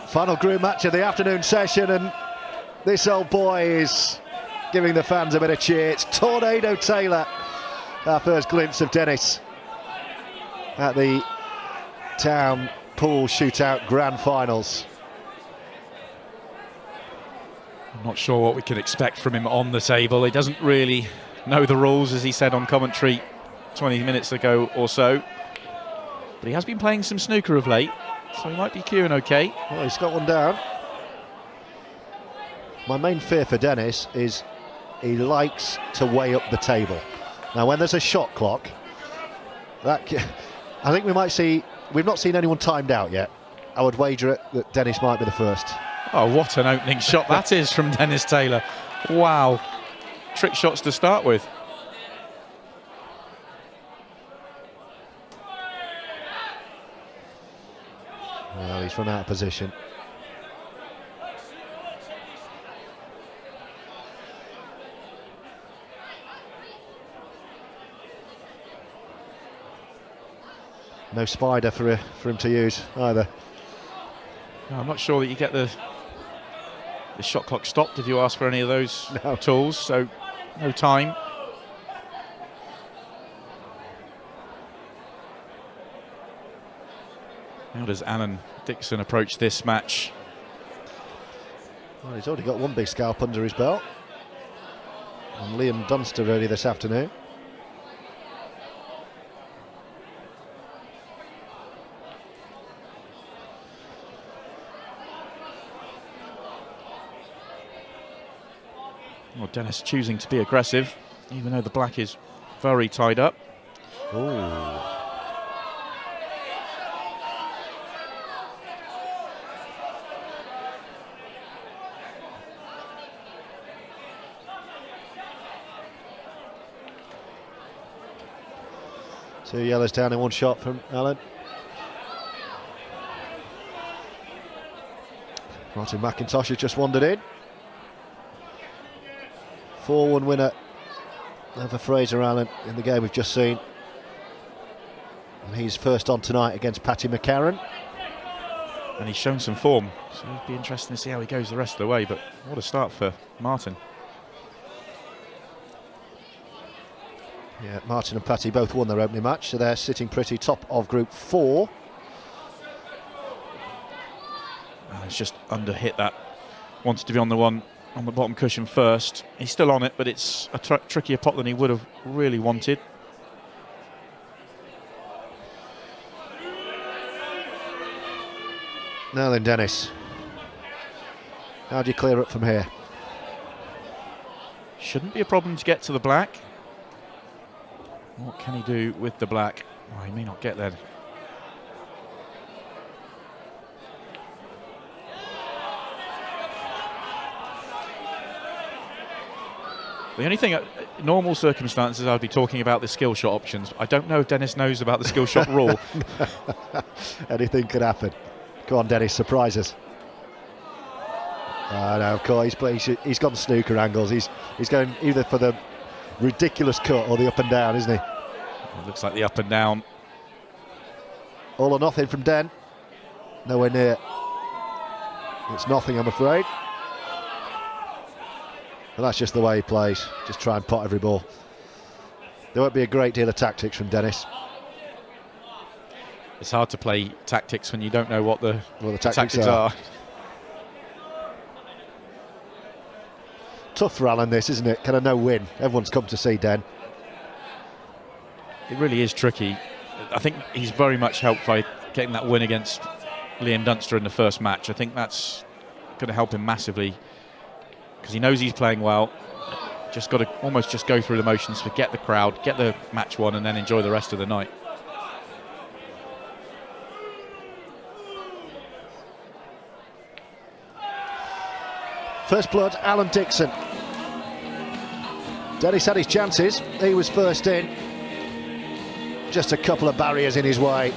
Final group match of the afternoon session, and this old boy is giving the fans a bit of cheer. It's Tornado Taylor. Our first glimpse of Dennis at the Taom Pool Shootout Grand Finals. I'm not sure what we can expect from him on the table. He doesn't really know the rules, as he said on commentary 20 minutes ago or so. But he has been playing some snooker of late, so he might be queuing okay. Well, he's got one down. My main fear for Dennis is he likes to weigh up the table. Now, when there's a shot clock, I think we might see. We've not seen anyone timed out yet. I would wager it that Dennis might be the first. Oh, what an opening shot that is from Dennis Taylor. Wow. Trick shots to start with. Well, he's run out of position. No spider for him to use either. No, I'm not sure that you get the shot clock stopped if you ask for any of those tools, so no time. How does Alan Dickson approach this match? Well, he's already got one big scalp under his belt. And Liam Dunster early this afternoon. Well, Dennis choosing to be aggressive, even though the black is very tied up. Ooh. Two yellows down in one shot from Alan. Martin McIntosh has just wandered in. 4-1 winner over Fraser Allen in the game we've just seen. And he's first on tonight against Paddy McCarron. And he's shown some form, so it'll be interesting to see how he goes the rest of the way, but what a start for Martin. Yeah, Martin and Paddy both won their opening match, so they're sitting pretty top of Group 4. And it's just under hit that. Wanted to be on the one on the bottom cushion first. He's still on it, but it's a trickier pot than he would have really wanted. Now then, Dennis, how do you clear up from here? Shouldn't be a problem to get to the black. What can he do with the black? Oh, he may not get there. The only thing, normal circumstances, I'd be talking about the skill shot options. I don't know if Dennis knows about the skill shot rule. Anything could happen. Go on, Dennis, surprise us. No, of course, he's got the snooker angles. He's going either for the ridiculous cut or the up and down, isn't he? It looks like the up and down. All or nothing from Den. Nowhere near. It's nothing, I'm afraid. But that's just the way he plays. Just try and pot every ball. There won't be a great deal of tactics from Dennis. It's hard to play tactics when you don't know what the tactics are. Tough for Alan, this, isn't it? Kind of no win. Everyone's come to see Den. It really is tricky. I think he's very much helped by getting that win against Liam Dunster in the first match. I think that's going to help him massively, because he knows he's playing well. Just got to almost just go through the motions, forget the crowd, get the match won, and then enjoy the rest of the night. First blood, Alan Dickson. Dennis had his chances. He was first in. Just a couple of barriers in his way.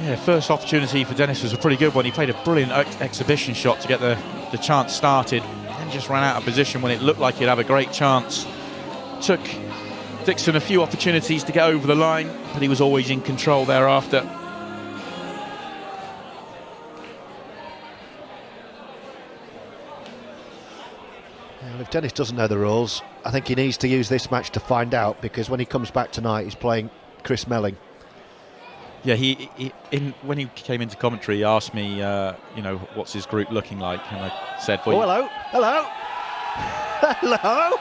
Yeah, first opportunity for Dennis was a pretty good one. He played a brilliant exhibition shot to get the chance started, and just ran out of position when it looked like he'd have a great chance. Took Dickson a few opportunities to get over the line, but he was always in control thereafter. If Dennis doesn't know the rules, I think he needs to use this match to find out, because when he comes back tonight, he's playing Chris Melling. Yeah, when he came into commentary, he asked me, you know, what's his group looking like, and I said, well, hello, hello.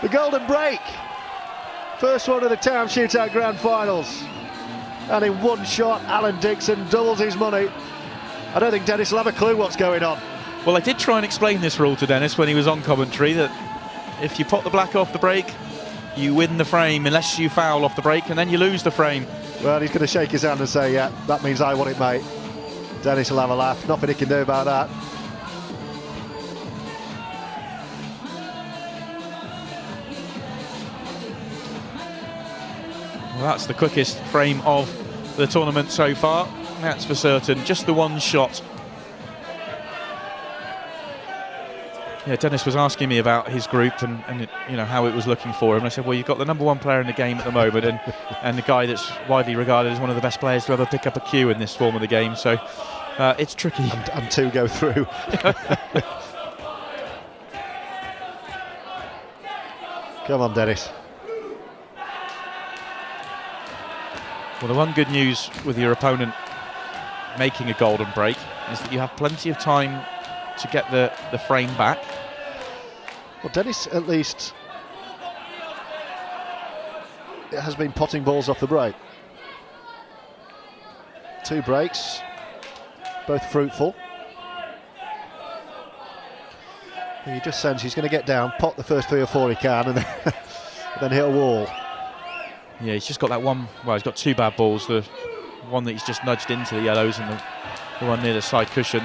The golden break. First one of the Taom Shootout Grand Finals. And in one shot, Alan Dickson doubles his money. I don't think Dennis will have a clue what's going on. Well, I did try and explain this rule to Dennis when he was on commentary, that if you pot the black off the break, you win the frame unless you foul off the break, and then you lose the frame. Well, he's going to shake his hand and say, yeah, that means I won it, mate. Dennis will have a laugh. Nothing he can do about that. Well, that's the quickest frame of the tournament so far. That's for certain. Just the one shot. Yeah, Dennis was asking me about his group and you know, how it was looking for him. And I said, well, you've got the #1 player in the game at the moment, and the guy that's widely regarded as one of the best players to ever pick up a cue in this form of the game. So it's tricky. And two go through. Come on, Dennis. Well, the one good news with your opponent making a golden break is that you have plenty of time to get the frame back. Well, Dennis at least has been potting balls off the break. 2 breaks, both fruitful. And you just sense he's going to get down, pot the first 3 or 4 he can, and then hit a wall. Yeah, he's just got that one. Well, he's got 2 bad balls. The one that he's just nudged into the yellows, and the one near the side cushion.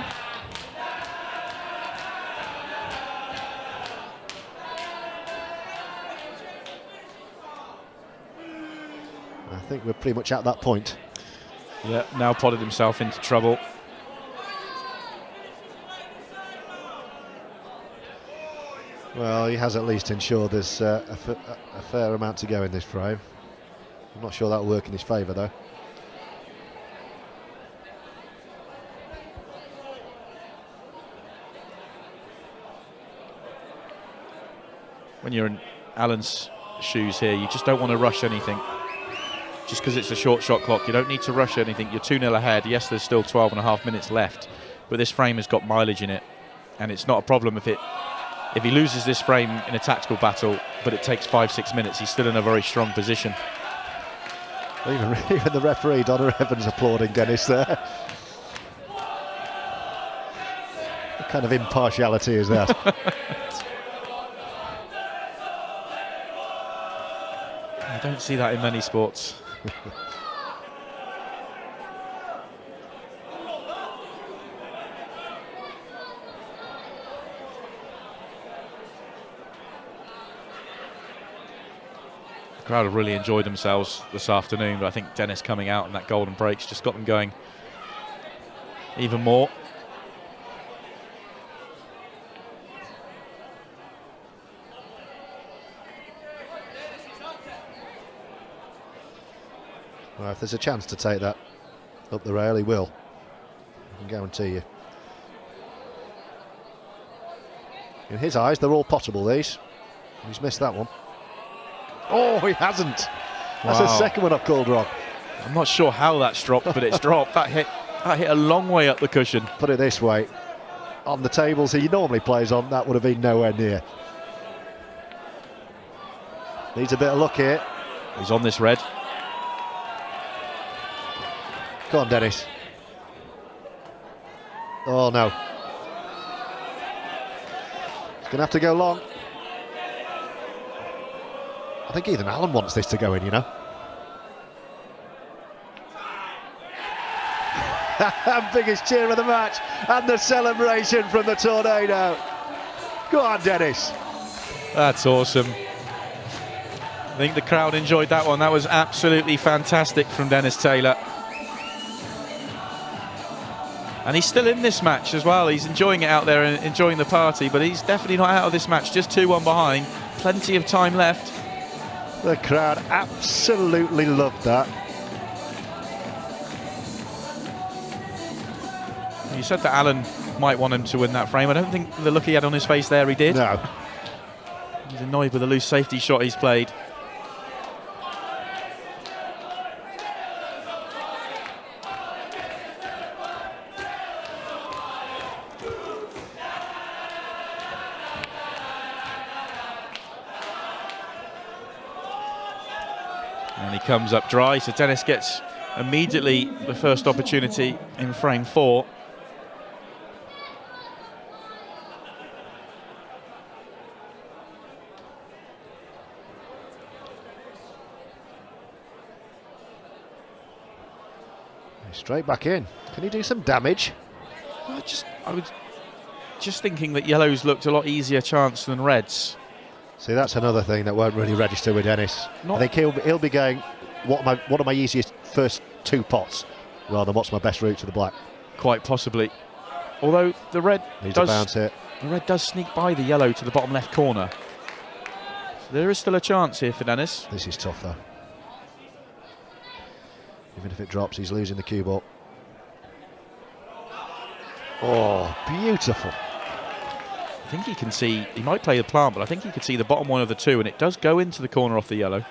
I think we're pretty much at that point. Yeah, now potted himself into trouble. Well, he has at least ensured there's a fair amount to go in this frame. I'm not sure that'll work in his favour, though. When you're in Alan's shoes here, you just don't want to rush anything. Just because it's a short shot clock, you don't need to rush anything. You're 2-0 ahead. Yes, there's still 12.5 minutes left, but this frame has got mileage in it, and it's not a problem if he loses this frame in a tactical battle, but it takes 5-6 minutes. He's still in a very strong position. Even the referee, Donna Evans, applauding Dennis there. What kind of impartiality is that? I don't see that in many sports. The crowd have really enjoyed themselves this afternoon, but I think Dennis coming out and that golden break's just got them going even more. Well, if there's a chance to take that up the rail, he will. I can guarantee you. In his eyes, they're all potable, these. He's missed that one. Oh, he hasn't. That's the second one I've called wrong. I'm not sure how that's dropped, but it's dropped. That hit a long way up the cushion. Put it this way, on the tables he normally plays on, that would have been nowhere near. Needs a bit of luck here. He's on this red. Go on, Dennis. Oh, no. He's going to have to go long. I think even Alan wants this to go in, you know. Biggest cheer of the match, and the celebration from the Tornado. Go on, Dennis. That's awesome. I think the crowd enjoyed that one. That was absolutely fantastic from Dennis Taylor. And he's still in this match as well. He's enjoying it out there and enjoying the party, but he's definitely not out of this match. Just 2-1 behind. Plenty of time left. The crowd absolutely loved that. You said that Alan might want him to win that frame. I don't think the look he had on his face there, he did. No. He's annoyed with the loose safety shot he's played. And he comes up dry, so Dennis gets immediately the first opportunity in frame 4. Straight back in. Can he do some damage? I was just thinking that yellows looked a lot easier chance than reds. See, that's another thing that won't really register with Dennis. I think he'll be going, what are my easiest first 2 pots, rather than what's my best route to the black. Quite possibly. Although the red needs a bounce here. The red does sneak by the yellow to the bottom left corner. So there is still a chance here for Dennis. This is tough though. Even if it drops, he's losing the cue ball. Oh, beautiful. I think he can see, he might play the plant, but I think he could see the bottom one of the 2, and it does go into the corner off the yellow.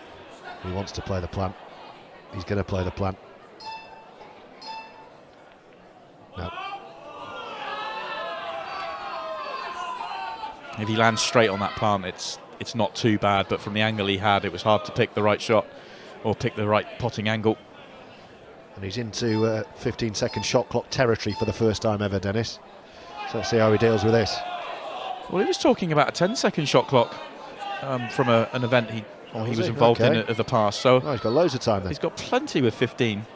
He wants to play the plant. He's going to play the plant. No. If he lands straight on that plant, it's not too bad, but from the angle he had, it was hard to pick the right shot or pick the right potting angle. And he's into 15-second shot clock territory for the first time ever, Dennis. So let's see how he deals with this. Well, he was talking about a 10-second shot clock from an event he was involved in of the past. So he's got loads of time then. He's got plenty with 15.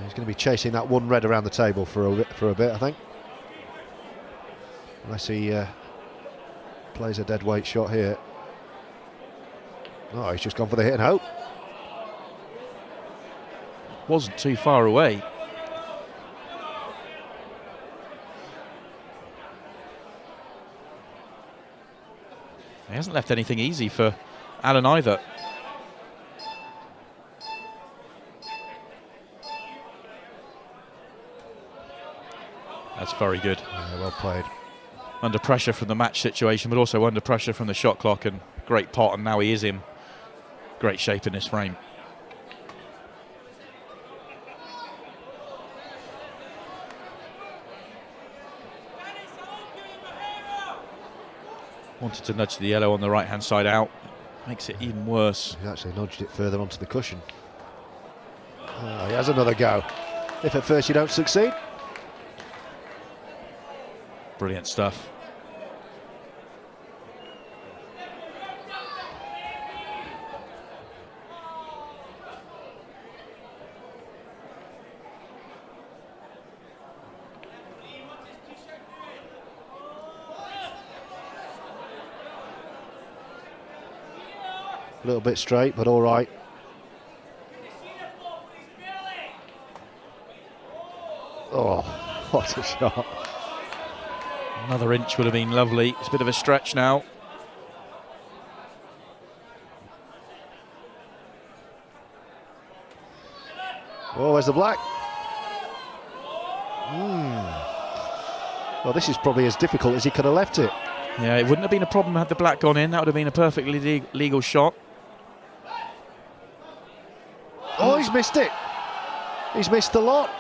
He's going to be chasing that one red around the table for a bit, I think. Unless he plays a dead weight shot here. Oh, he's just gone for the hit and hope. Wasn't too far away. He hasn't left anything easy for Alan either. That's very good. Yeah, well played. Under pressure from the match situation, but also under pressure from the shot clock, and great pot, and now he is in great shape in this frame. Wanted to nudge the yellow on the right-hand side out. Makes it even worse. He actually nudged it further onto the cushion. Oh, he has another go. If at first you don't succeed. Brilliant stuff. A little bit straight, but all right. Oh, what a shot. Another inch would have been lovely. It's a bit of a stretch now. Oh, where's the black? Well, this is probably as difficult as he could have left it. Yeah, it wouldn't have been a problem had the black gone in. That would have been a perfectly legal shot. Oh, he's missed it. He's missed the lot.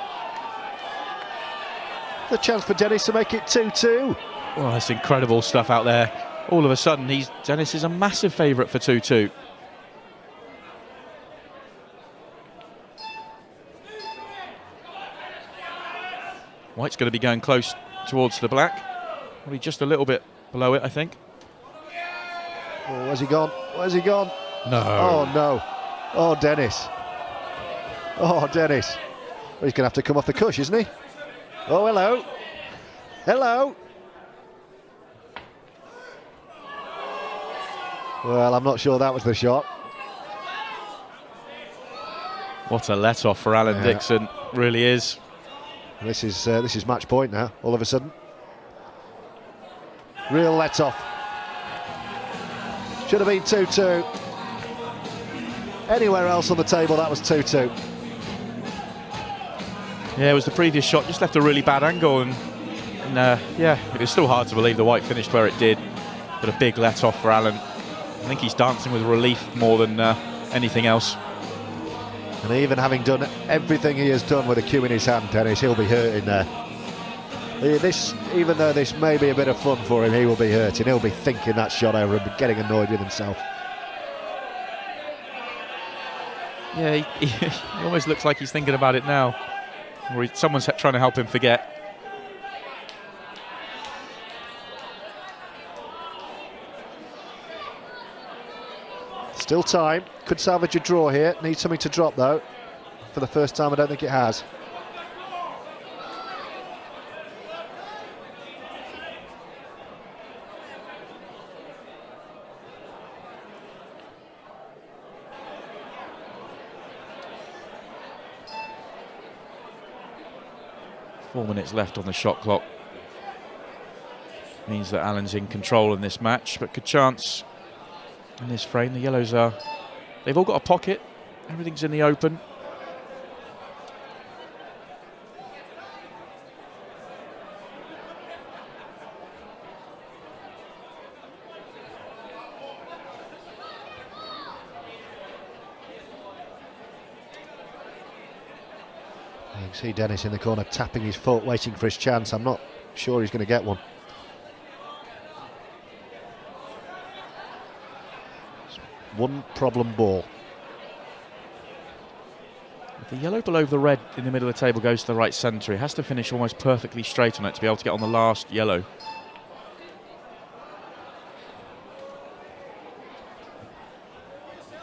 The chance for Dennis to make it 2-2. Well, that's incredible stuff out there. All of a sudden, Dennis is a massive favourite for 2-2. White's going to be going close towards the black. Probably just a little bit below it, I think. Oh, where's he gone? Where's he gone? No. Oh, no. Oh, Dennis. Oh, Dennis. Well, he's going to have to come off the cush, isn't he? Oh, hello. Hello. Well, I'm not sure that was the shot. What a let-off for Alan Dickson. Really is. This is match point now, all of a sudden. Real let-off. Should have been 2-2. Anywhere else on the table, that was 2-2. Yeah, it was the previous shot, just left a really bad angle, and yeah, it was still hard to believe the white finished where it did, but a big let off for Allen. I think he's dancing with relief more than anything else. And even having done everything he has done with a cue in his hand, Dennis, he'll be hurting there. Even though this may be a bit of fun for him, he will be hurting. He'll be thinking that shot over and getting annoyed with himself. Yeah, he almost looks like he's thinking about it now. Or someone's trying to help him forget. Still time. Could salvage a draw here. Needs something to drop, though. For the first time, I don't think it has. Four minutes left on the shot clock. Means that Allen's in control in this match, but good chance in this frame. The yellows they've all got a pocket. Everything's in the open. You can see Dennis in the corner tapping his foot, waiting for his chance. I'm not sure he's going to get one. It's one problem ball. If the yellow below the red in the middle of the table goes to the right centre, he has to finish almost perfectly straight on it to be able to get on the last yellow.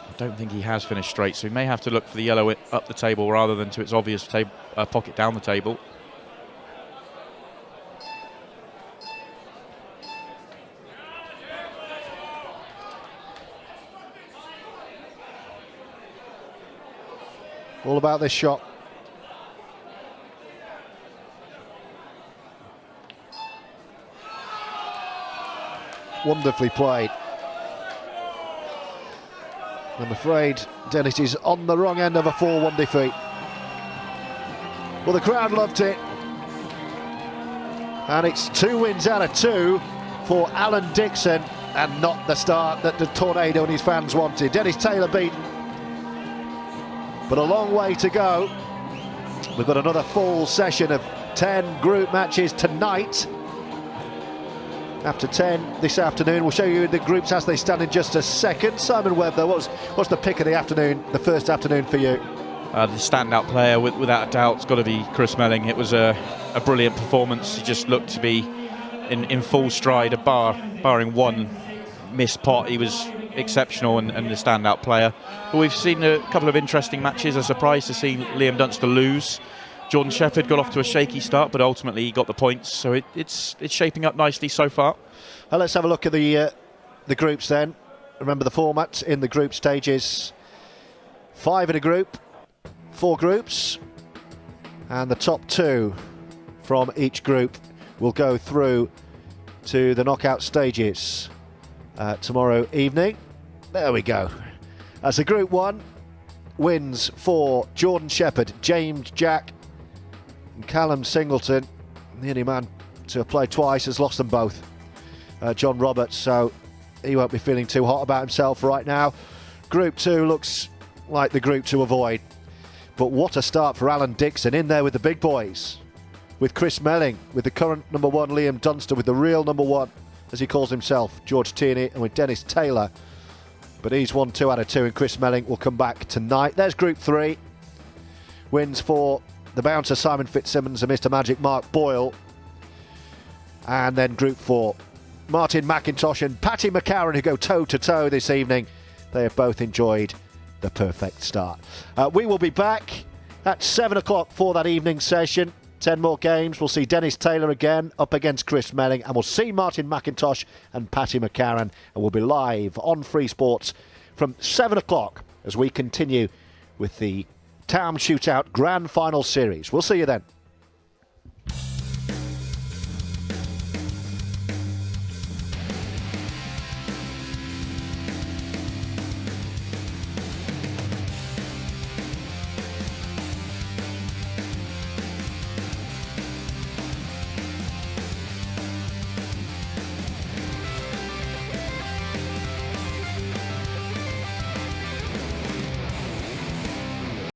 I don't think he has finished straight, so he may have to look for the yellow up the table rather than to its obvious pocket down the table. All about this shot. Wonderfully played. I'm afraid Dennis is on the wrong end of a 4-1 defeat. Well, the crowd loved it. And it's 2 wins out of 2 for Alan Dickson, and not the start that the Tornado and his fans wanted. Dennis Taylor beaten, but a long way to go. We've got another full session of 10 group matches tonight. After 10 this afternoon, we'll show you the groups as they stand in just a second. Simon Webb, though, what's the pick of the afternoon, the first afternoon for you? The standout player, without a doubt, has got to be Chris Melling. It was a brilliant performance. He just looked to be in full stride, barring one missed pot. He was exceptional and the standout player. But we've seen a couple of interesting matches. A surprise to see Liam Dunster lose. Jordan Shepherd got off to a shaky start, but ultimately he got the points. So it's shaping up nicely so far. Let's have a look at the groups then. Remember the format in the group stages: 5 in a group, 4 groups, and the top 2 from each group will go through to the knockout stages tomorrow evening. There we go. As a Group 1, wins for Jordan Shepherd, James Jack and Callum Singleton. The only man to have played twice has lost them both. John Roberts, so he won't be feeling too hot about himself right now. Group 2 looks like the group to avoid. But what a start for Alan Dickson, in there with the big boys. With Chris Melling, with the current number 1 Liam Dunster, with the real number 1, as he calls himself, George Tierney, and with Dennis Taylor. But he's won 2 out of 2, and Chris Melling will come back tonight. There's Group 3. Wins for the bouncer Simon Fitzsimmons and Mr Magic Mark Boyle. And then Group 4. Martin McIntosh and Paddy McCarran, who go toe-to-toe this evening. They have both enjoyed the perfect start. We will be back at 7 o'clock for that evening session. 10 more games. We'll see Dennis Taylor again up against Chris Melling, and we'll see Martin McIntosh and Paddy McCarran, and we'll be live on Freesports from 7 o'clock as we continue with the Taom Shootout Grand Final Series. We'll see you then.